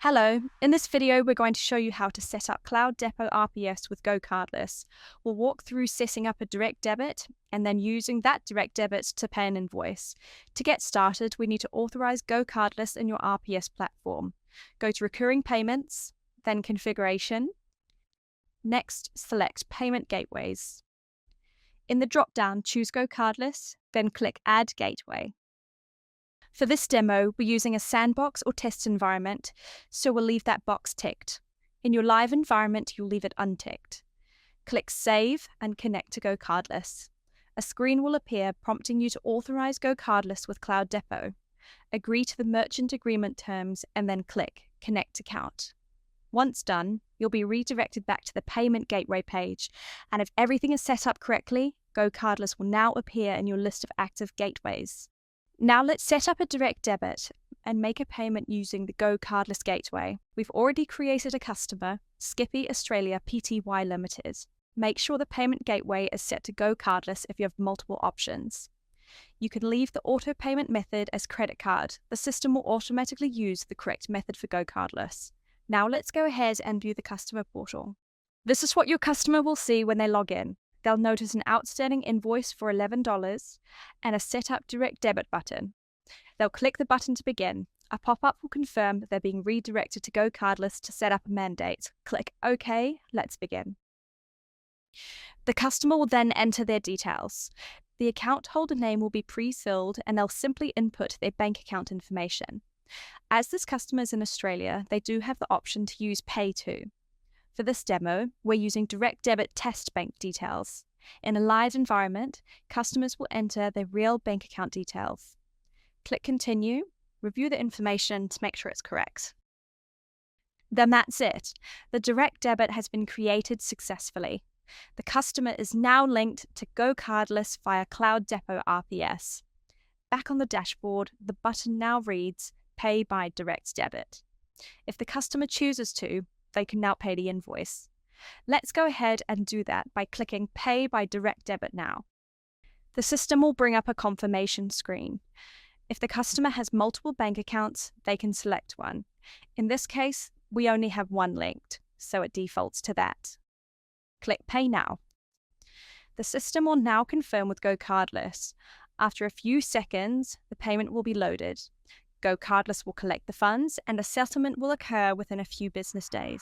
Hello, in this video we're going to show you how to set up Cloud Depot RPS with GoCardless. We'll walk through setting up a direct debit and then using that direct debit to pay an invoice. To get started, we need to authorize GoCardless in your RPS platform. Go to Recurring Payments, then Configuration. Next, select Payment Gateways. In the drop-down, choose GoCardless, then click Add Gateway. For this demo, we're using a sandbox or test environment, so we'll leave that box ticked. In your live environment, you'll leave it unticked. Click Save and connect to GoCardless. A screen will appear prompting you to authorize GoCardless with Cloud Depot. Agree to the merchant agreement terms and then click Connect Account. Once done, you'll be redirected back to the Payment Gateway page, and if everything is set up correctly, GoCardless will now appear in your list of active gateways. Now let's set up a direct debit and make a payment using the GoCardless gateway. We've already created a customer, Skippy Australia Pty Limited. Make sure the payment gateway is set to GoCardless if you have multiple options. You can leave the auto payment method as credit card. The system will automatically use the correct method for GoCardless. Now let's go ahead and view the customer portal. This is what your customer will see when they log in. They'll notice an outstanding invoice for $11 and a Set Up Direct Debit button. They'll click the button to begin. A pop-up will confirm that they're being redirected to GoCardless to set up a mandate. Click OK, let's begin. The customer will then enter their details. The account holder name will be pre-filled and they'll simply input their bank account information. As this customer is in Australia, they do have the option to use Pay To. For this demo, we're using direct debit test bank details. In a live environment, customers will enter their real bank account details. Click Continue, review the information to make sure it's correct. Then that's it. The direct debit has been created successfully. The customer is now linked to GoCardless via Cloud Depot RPS. Back on the dashboard, the button now reads Pay by Direct Debit. If the customer chooses to, they can now pay the invoice. Let's go ahead and do that by clicking Pay by Direct Debit now. The system will bring up a confirmation screen. If the customer has multiple bank accounts, they can select one. In this case, we only have one linked, so it defaults to that. Click Pay Now. The system will now confirm with GoCardless. After a few seconds, the payment will be loaded. GoCardless will collect the funds and a settlement will occur within a few business days.